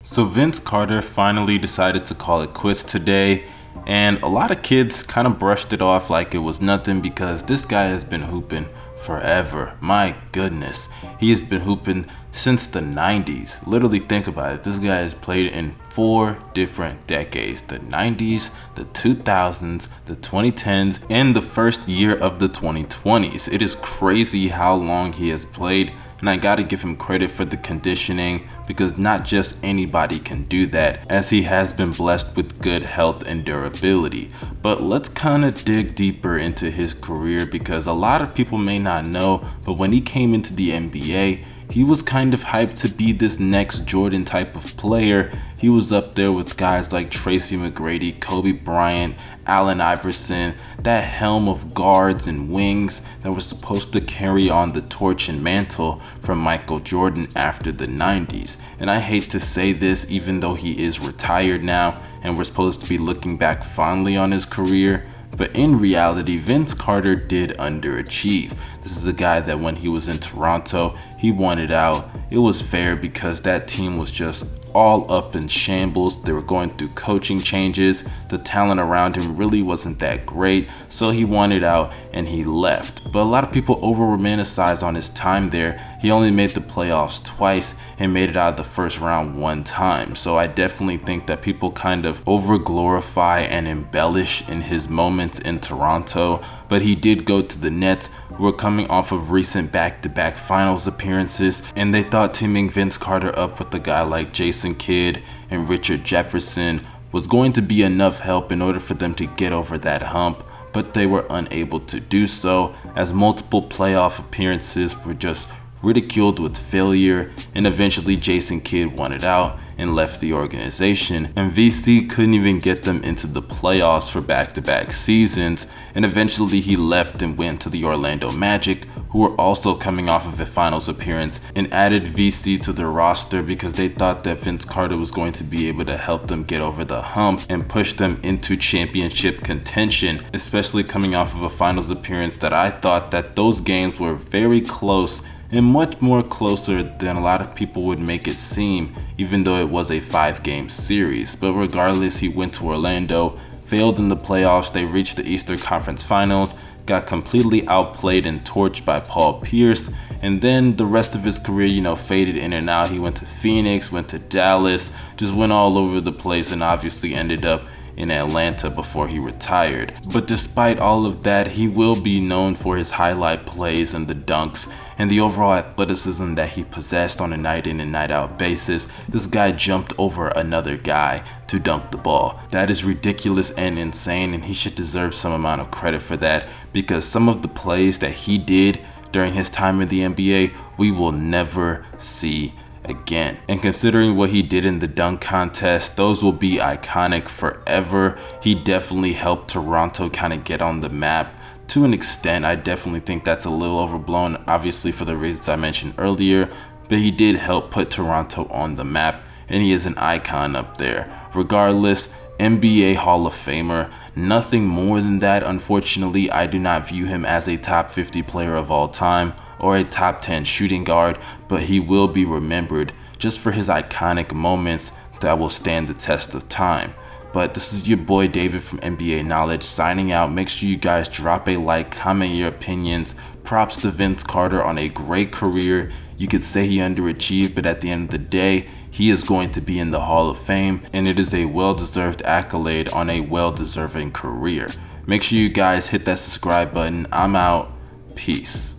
So Vince Carter finally decided to call it quits today, and a lot of kids kind of brushed it off like it was nothing because this guy has been hooping forever. My goodness, he has been hooping since the 90s. Literally think about it, this guy has played in 4 different decades: the 90s, the 2000s, the 2010s, and the first year of the 2020s. It is crazy how long he has played, and I gotta give him credit for the conditioning because not just anybody can do that, as he has been blessed with good health and durability. But let's kind of dig deeper into his career because a lot of people may not know, but when he came into the NBA, he was kind of hyped to be this next Jordan type of player. He was up there with guys like Tracy McGrady, Kobe Bryant, Allen Iverson, that helm of guards and wings that was supposed to carry on the torch and mantle from Michael Jordan after the 90s. And I hate to say this, even though he is retired now and we're supposed to be looking back fondly on his career, but in reality, Vince Carter did underachieve. This is a guy that when he was in Toronto, he wanted out. It was fair because that team was just all up in shambles. They were going through coaching changes. The talent around him really wasn't that great, so he wanted out and he left. But a lot of people over romanticize on his time there. He only made the playoffs twice and made it out of the first round 1 time. So I definitely think that people kind of over glorify and embellish in his moments in Toronto. But he did go to the Nets, who were coming off of recent back-to-back finals appearances, and they thought teaming Vince Carter up with a guy like Jason Kidd and Richard Jefferson was going to be enough help in order for them to get over that hump, but they were unable to do so, as multiple playoff appearances were just ridiculed with failure, and eventually Jason Kidd wanted out and left the organization, and VC couldn't even get them into the playoffs for back-to-back seasons, and eventually he left and went to the Orlando Magic, who were also coming off of a finals appearance, and added VC to their roster because they thought that Vince Carter was going to be able to help them get over the hump and push them into championship contention, especially coming off of a finals appearance that I thought that those games were very close and much more closer than a lot of people would make it seem, even though it was a 5-game series. But regardless, he went to Orlando, failed in the playoffs. They reached the Eastern Conference Finals, got completely outplayed and torched by Paul Pierce, and then the rest of his career, faded in and out. He went to Phoenix, went to Dallas, just went all over the place, and obviously ended up in Atlanta before he retired. But despite all of that, he will be known for his highlight plays and the dunks and the overall athleticism that he possessed on a night in and night out basis. This guy jumped over another guy to dunk the ball. That is ridiculous and insane, and he should deserve some amount of credit for that because some of the plays that he did during his time in the NBA, we will never see again. And considering what he did in the dunk contest, those will be iconic forever. He definitely helped Toronto kind of get on the map to an extent. I definitely think that's a little overblown, obviously for the reasons I mentioned earlier, but he did help put Toronto on the map, and he is an icon up there. Regardless, NBA Hall of Famer, nothing more than that. Unfortunately, I do not view him as a top 50 player of all time or a top 10 shooting guard, but he will be remembered just for his iconic moments that will stand the test of time. But this is your boy David from NBA Knowledge signing out. Make sure you guys drop a like, comment your opinions. Props to Vince Carter on a great career. You could say he underachieved, but at the end of the day, he is going to be in the Hall of Fame, and it is a well-deserved accolade on a well-deserving career. Make sure you guys hit that subscribe button. I'm out. Peace.